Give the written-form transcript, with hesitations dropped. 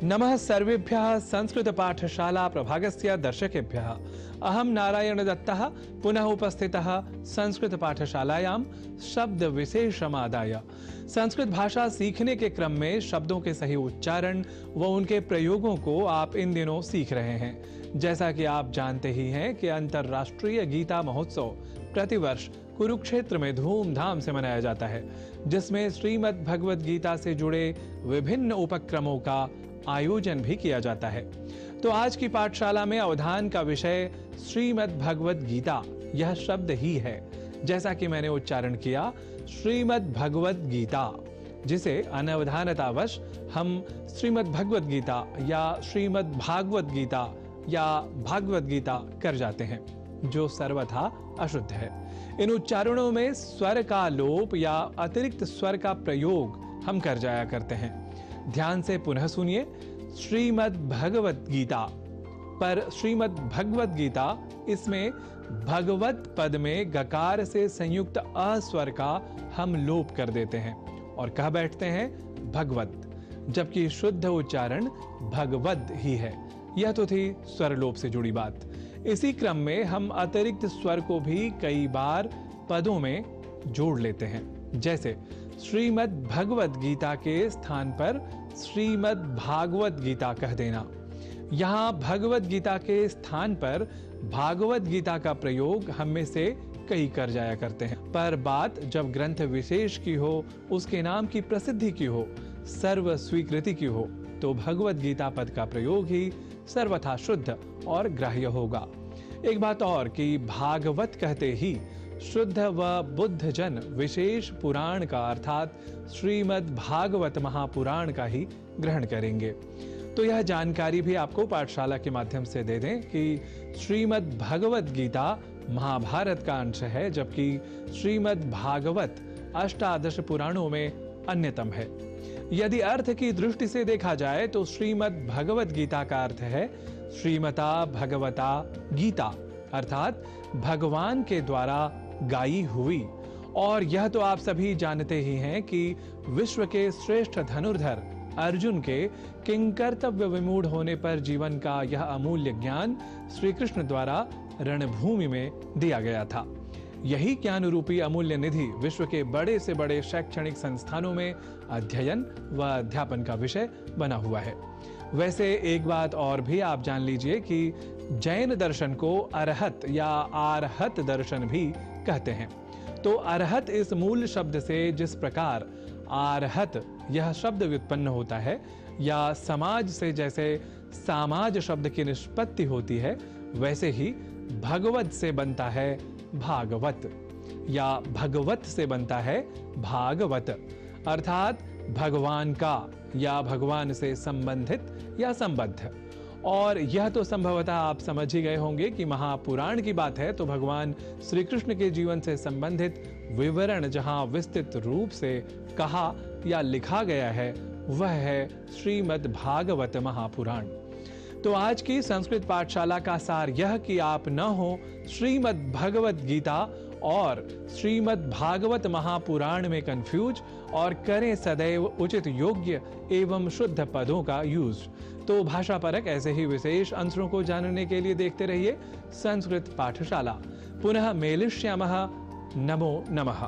नमः सर्वेभ्यः संस्कृत पाठशाला प्रभागस्य दर्शकेभ्यः। अहं नारायण दत्तः पुनः उपस्थितः संस्कृत पाठशालायां शब्द विशेषमादाय। संस्कृत भाषा सीखने के क्रम में शब्दों के सही उच्चारण व उनके प्रयोगों को आप इन दिनों सीख रहे हैं। जैसा कि आप जानते ही हैं कि अंतर्राष्ट्रीय गीता महोत्सव प्रतिवर्ष कुरुक्षेत्र में धूमधाम से मनाया जाता है, जिसमें श्रीमद् भगवद गीता से जुड़े विभिन्न उपक्रमों का आयोजन भी किया जाता है। तो आज की पाठशाला में अवधान का विषय श्रीमद् भगवद गीता यह शब्द ही है। जैसा कि मैंने उच्चारण किया, श्रीमद् भगवद गीता, जिसे अनवधानतावश हम श्रीमद् भगवद गीता या श्रीमद् भागवत गीता या भागवत गीता कर जाते हैं, जो सर्वथा अशुद्ध है। इन उच्चारणों में स्वर का लोप या अतिरिक्त स्वर का प्रयोग हम कर जाया करते हैं। ध्यान से पुनः सुनिए। श्रीमद् भगवत गीता पर श्रीमद् भगवत गीता, इसमें भगवत पद में गकार से संयुक्त अ स्वर का हम लोप कर देते हैं और कह बैठते हैं भगवत, जबकि शुद्ध उच्चारण भगवद ही है। यह तो थी स्वर लोप से जुड़ी बात। इसी क्रम में हम अतिरिक्त स्वर को भी कई बार पदों में जोड़ लेते हैं। जैसे श्रीमद् भगवत गीता के स्थान पर श्रीमद् भागवत गीता कह देना। यहाँ भगवत गीता के स्थान पर भागवत गीता का प्रयोग हम में से कई कर जाया करते हैं। पर बात जब ग्रंथ विशेष की हो, उसके नाम की प्रसिद्धि की हो, सर्व स्वीकृति की हो, तो भगवत गीता पद का प्रयोग ही सर्वथा शुद्ध और ग्राह्य होगा। एक बात और कि भागवत कहते ही शुद्ध व बुद्ध जन विशेष पुराण का अर्थात श्रीमद् भागवत महापुराण का ही ग्रहण करेंगे। तो यह जानकारी भी आपको पाठशाला के माध्यम से दे दें कि श्रीमद् भगवत गीता महाभारत का अंश है, जबकि श्रीमद् भागवत अष्टादश पुराणों में अन्यतम है। यदि अर्थ की दृष्टि से देखा जाए तो श्रीमद् भगवत गीता का अर्थ है श्रीमता भगवता गीता, अर्थात भगवान के द्वारा गाई हुई। और यह तो आप सभी जानते ही हैं कि विश्व के श्रेष्ठ धनुर्धर अर्जुन के किंकर्तव्य विमूढ़ होने पर जीवन का यह अमूल्य ज्ञान श्री कृष्ण द्वारा रणभूमि में दिया गया था। यही ज्ञान रूपी अमूल्य निधि विश्व के बड़े से बड़े शैक्षणिक संस्थानों में अध्ययन व अध्यापन का विषय बना हुआ है। वैसे एक बात और भी आप जान लीजिए कि जैन दर्शन को अरहत या आरहत दर्शन भी कहते हैं। तो अरहत इस मूल शब्द से जिस प्रकार आरहत यह शब्द व्युत्पन्न होता है, या समाज से जैसे सामाज शब्द की निष्पत्ति होती है, वैसे ही भगवत से बनता है भागवत, या भगवत से बनता है भागवत, अर्थात भगवान का या भगवान से संबंधित या संबद्ध। और यह तो संभवतः आप समझ ही गए होंगे कि महापुराण की बात है तो भगवान श्री कृष्ण के जीवन से संबंधित विवरण जहां विस्तृत रूप से कहा या लिखा गया है, वह है श्रीमद् भागवत महापुराण। तो आज की संस्कृत पाठशाला का सार यह कि आप न हो श्रीमद् भगवत गीता और श्रीमद् भागवत महापुराण में कंफ्यूज, और करें सदैव उचित योग्य एवं शुद्ध पदों का यूज। तो भाषा परक ऐसे ही विशेष अंशों को जानने के लिए देखते रहिए संस्कृत पाठशाला। पुनः मेलिष्यामः। नमो नमः।